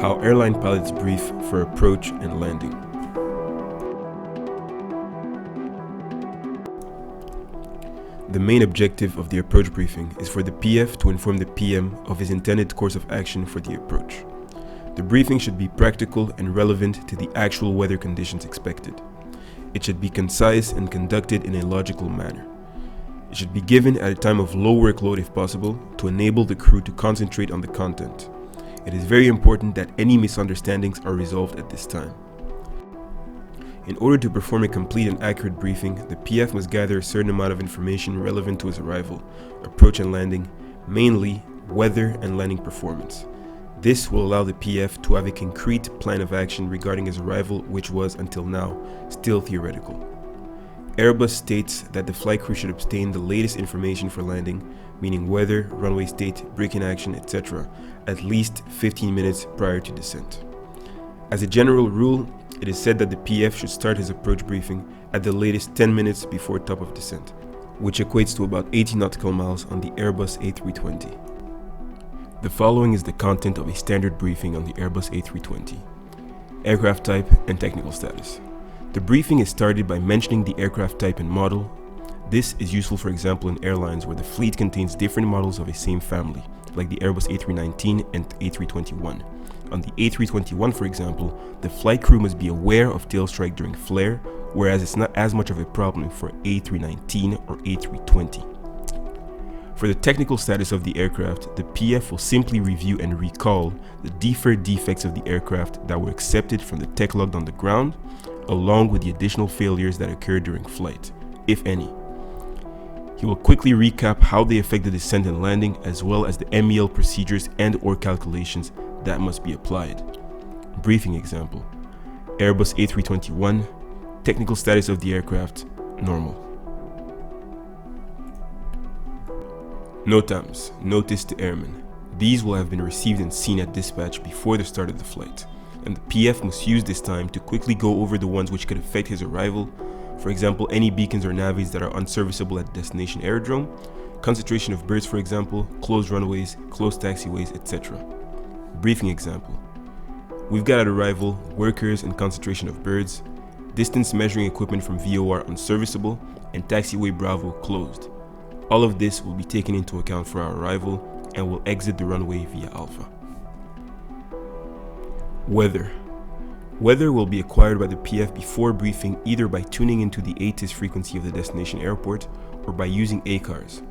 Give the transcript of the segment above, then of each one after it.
How airline pilots brief for approach and landing. The main objective of the approach briefing is for the PF to inform the PM of his intended course of action for the approach. The briefing should be practical and relevant to the actual weather conditions expected. It should be concise and conducted in a logical manner. It should be given at a time of low workload if possible to enable the crew to concentrate on the content. It is very important that any misunderstandings are resolved at this time. In order to perform a complete and accurate briefing, the PF must gather a certain amount of information relevant to his arrival, approach and landing, mainly weather and landing performance. This will allow the PF to have a concrete plan of action regarding his arrival, which was, until now, still theoretical. Airbus states that the flight crew should obtain the latest information for landing, meaning weather, runway state, braking action, etc., at least 15 minutes prior to descent. As a general rule, it is said that the PF should start his approach briefing at the latest 10 minutes before top of descent, which equates to about 80 nautical miles on the Airbus A320. The following is the content of a standard briefing on the Airbus A320. Aircraft type and technical status. The briefing is started by mentioning the aircraft type and model. This is useful, for example, in airlines where the fleet contains different models of a same family, like the Airbus A319 and A321. On the A321, for example, the flight crew must be aware of tail strike during flare, whereas it's not as much of a problem for A319 or A320. For the technical status of the aircraft, the PF will simply review and recall the deferred defects of the aircraft that were accepted from the tech log on the ground, along with the additional failures that occurred during flight, if any. He will quickly recap how they affect the descent and landing, as well as the MEL procedures and/or calculations that must be applied. Briefing example: Airbus A321, technical status of the aircraft, normal. NOTAMs, notice to airmen. These will have been received and seen at dispatch before the start of the flight, and the PF must use this time to quickly go over the ones which could affect his arrival. For example, any beacons or navies that are unserviceable at the destination aerodrome, concentration of birds, for example, closed runways, closed taxiways, etc. Briefing example: we've got at arrival workers and concentration of birds, distance measuring equipment from VOR unserviceable, and taxiway Bravo closed. All of this will be taken into account for our arrival and will exit the runway via Alpha. Weather. Weather will be acquired by the PF before briefing, either by tuning into the ATIS frequency of the destination airport or by using ACARS.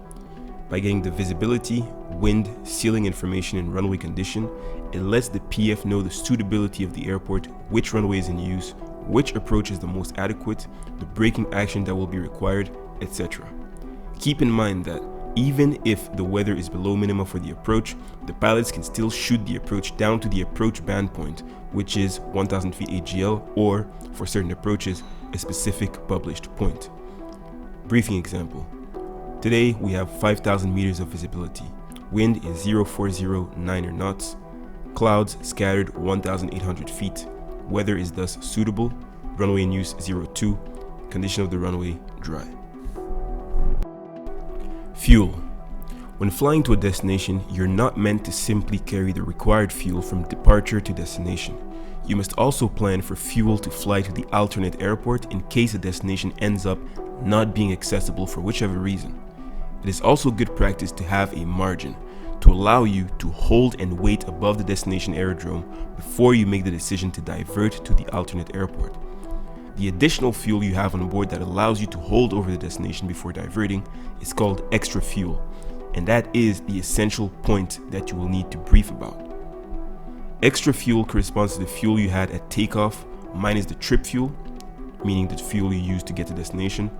By getting the visibility, wind, ceiling information and runway condition, it lets the PF know the suitability of the airport, which runway is in use, which approach is the most adequate, the braking action that will be required, etc. Keep in mind that even if the weather is below minima for the approach, the pilots can still shoot the approach down to the approach band point, which is 1000 feet AGL, or, for certain approaches, a specific published point. Briefing example: today we have 5,000 meters of visibility. Wind is 0409 knots. Clouds scattered 1,800 feet. Weather is thus suitable. Runway in use 02. Condition of the runway dry. Fuel. When flying to a destination, you're not meant to simply carry the required fuel from departure to destination. You must also plan for fuel to fly to the alternate airport in case a destination ends up not being accessible for whichever reason. It is also good practice to have a margin to allow you to hold and wait above the destination aerodrome before you make the decision to divert to the alternate airport. The additional fuel you have on board that allows you to hold over the destination before diverting is called extra fuel, and that is the essential point that you will need to brief about. Extra fuel corresponds to the fuel you had at takeoff minus the trip fuel, meaning the fuel you used to get to destination,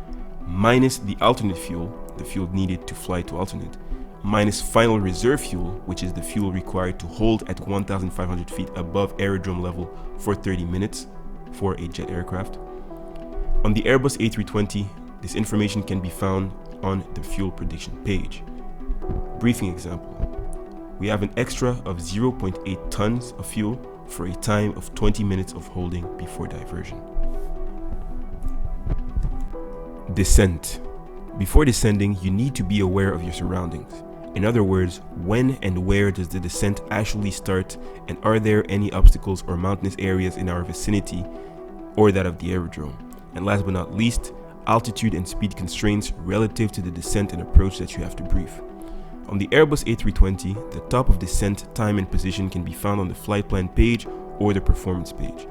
minus the alternate fuel, the fuel needed to fly to alternate, minus final reserve fuel, which is the fuel required to hold at 1,500 feet above aerodrome level for 30 minutes for a jet aircraft. On the Airbus A320, this information can be found on the fuel prediction page. Briefing example: we have an extra of 0.8 tons of fuel for a time of 20 minutes of holding before diversion. Descent. Before descending, you need to be aware of your surroundings. In other words, when and where does the descent actually start, and are there any obstacles or mountainous areas in our vicinity or that of the aerodrome? And last but not least, altitude and speed constraints relative to the descent and approach that you have to brief. On the Airbus A320, the top of descent, time and position can be found on the flight plan page or the performance page.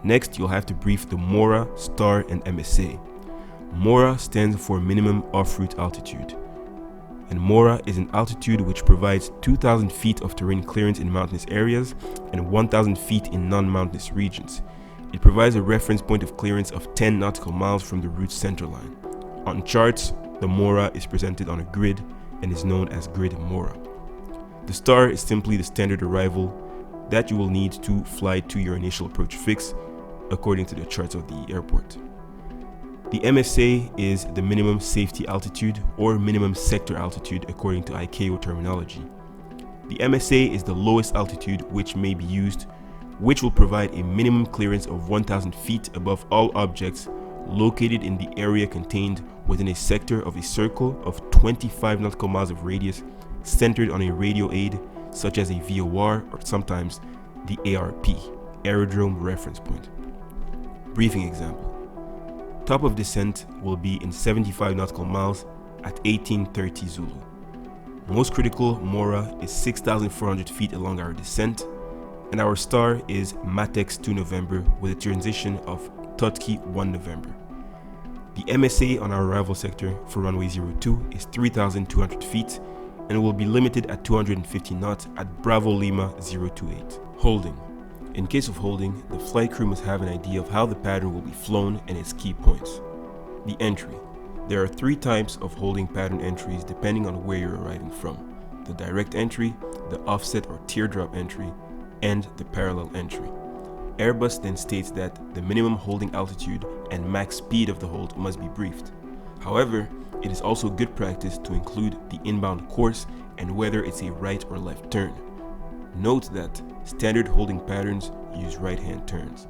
Next, you'll have to brief the MORA, STAR, and MSA. MORA stands for minimum off-route altitude. And MORA is an altitude which provides 2,000 feet of terrain clearance in mountainous areas and 1,000 feet in non-mountainous regions. It provides a reference point of clearance of 10 nautical miles from the route's center line. On charts, the MORA is presented on a grid and is known as grid MORA. The STAR is simply the standard arrival that you will need to fly to your initial approach fix according to the charts of the airport. The MSA is the minimum safety altitude or minimum sector altitude according to ICAO terminology. The MSA is the lowest altitude which may be used, which will provide a minimum clearance of 1,000 feet above all objects located in the area contained within a sector of a circle of 25 nautical miles of radius centered on a radio aid such as a VOR or sometimes the ARP, Aerodrome Reference Point. Briefing example. Top of descent will be in 75 nautical miles at 1830 Zulu. Most critical MORA is 6,400 feet along our descent, and our STAR is MATEX 2 November with a transition of Totki 1 November. The MSA on our arrival sector for runway 02 is 3,200 feet and will be limited at 250 knots at Bravo Lima 028. Holding. In case of holding, the flight crew must have an idea of how the pattern will be flown and its key points. The entry. There are 3 types of holding pattern entries depending on where you're arriving from: the direct entry, the offset or teardrop entry, and the parallel entry. Airbus then states that the minimum holding altitude and max speed of the hold must be briefed. However, it is also good practice to include the inbound course and whether it's a right or left turn. Note that standard holding patterns use right-hand turns.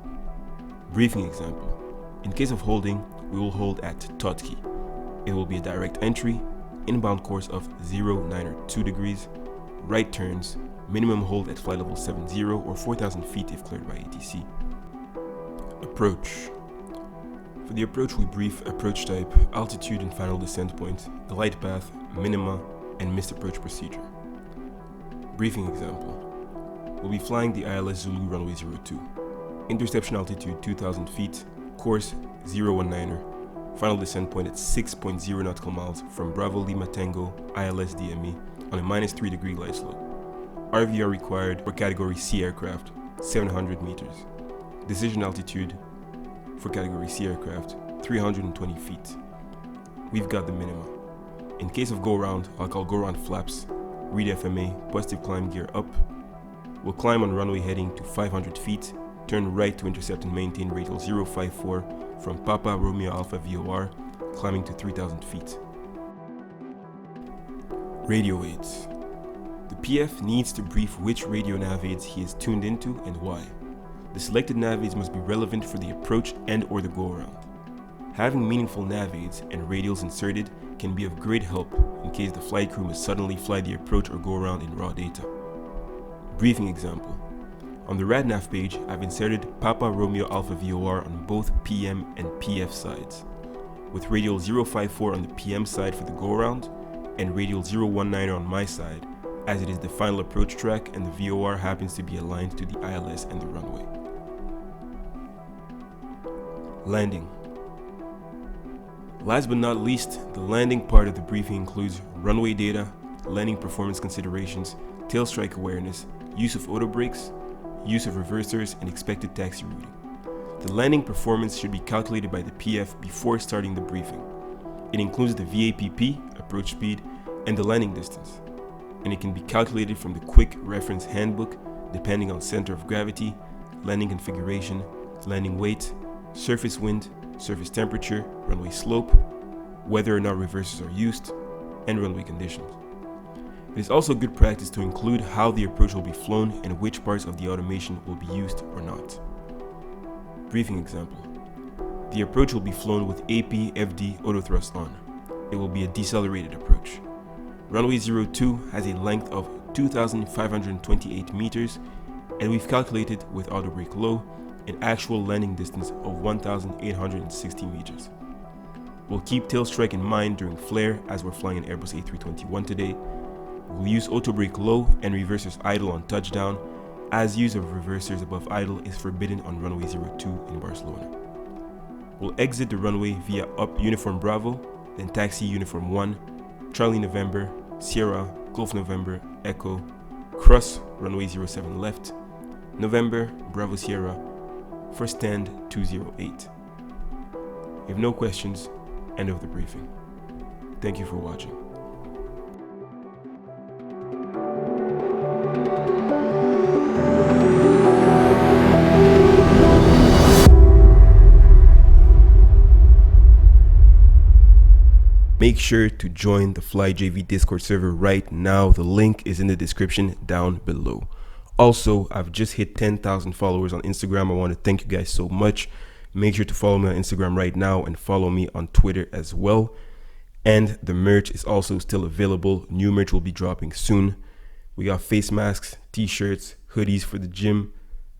Briefing example. In case of holding, we will hold at Totki. It will be a direct entry, inbound course of 0, 9 or 2 degrees, right turns, minimum hold at flight level 70 or 4,000 feet if cleared by ATC. Approach. For the approach, we brief approach type, altitude and final descent point, glide path, minima, and missed approach procedure. Briefing example. We'll be flying the ILS Zulu runway 02. Interception altitude 2,000 feet, course 019er, final descent point at 6.0 nautical miles from Bravo Lima Tango ILS DME on a -3 degree glide slope. RVR required for category C aircraft, 700 meters. Decision altitude for category C aircraft, 320 feet. We've got the minima. In case of go-round, I'll call go-round flaps, read FMA, positive climb gear up. We'll climb on runway heading to 500 feet, turn right to intercept and maintain radial 054 from Papa Romeo Alpha VOR, climbing to 3,000 feet. Radio aids. The PF needs to brief which radio nav aids he is tuned into and why. The selected nav aids must be relevant for the approach and or the go-around. Having meaningful nav aids and radials inserted can be of great help in case the flight crew must suddenly fly the approach or go-around in raw data. Briefing example. On the RADNAV page, I've inserted Papa Romeo Alpha VOR on both PM and PF sides, with radial 054 on the PM side for the go-around and radial 019 on my side, as it is the final approach track and the VOR happens to be aligned to the ILS and the runway. Landing. Last but not least, the landing part of the briefing includes runway data, landing performance considerations, tail strike awareness, use of auto brakes, use of reversers, and expected taxi routing. The landing performance should be calculated by the PF before starting the briefing. It includes the VAPP, approach speed, and the landing distance, and it can be calculated from the quick reference handbook depending on center of gravity, landing configuration, landing weight, surface wind, surface temperature, runway slope, whether or not reversers are used, and runway conditions. It is also good practice to include how the approach will be flown and which parts of the automation will be used or not. Briefing example. The approach will be flown with AP FD autothrust on. It will be a decelerated approach. Runway 02 has a length of 2,528 meters, and we've calculated with auto brake low an actual landing distance of 1,860 meters. We'll keep tail strike in mind during flare as we're flying an Airbus A321 today. We'll use auto brake low and reversers idle on touchdown, as use of reversers above idle is forbidden on runway 02 in Barcelona. We'll exit the runway via up Uniform Bravo, then taxi Uniform 1, Charlie November, Sierra, Golf November, Echo, cross runway 07 left, November, Bravo Sierra, for stand 208. If no questions, end of the briefing. Thank you for watching. Make sure to join the FlyJV Discord server right now. The link is in the description down below. Also, I've just hit 10,000 followers on Instagram. I want to thank you guys so much. Make sure to follow me on Instagram right now and follow me on Twitter as well. And the merch is also still available. New merch will be dropping soon. We got face masks, t-shirts, hoodies for the gym,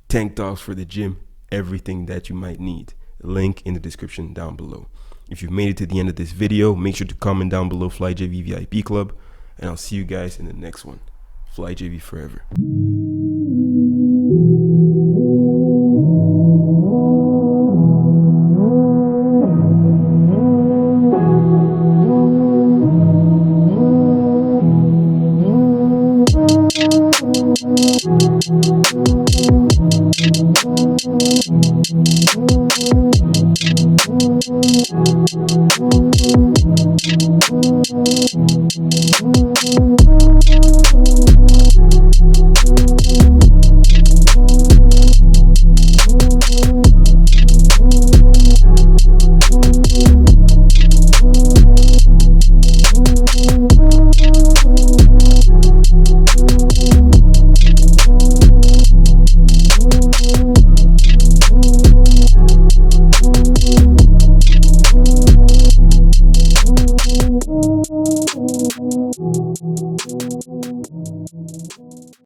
tank tops for the gym, everything that you might need. Link in the description down below. If you've made it to the end of this video, make sure to comment down below FlyJV VIP Club, and I'll see you guys in the next one. FlyJV forever.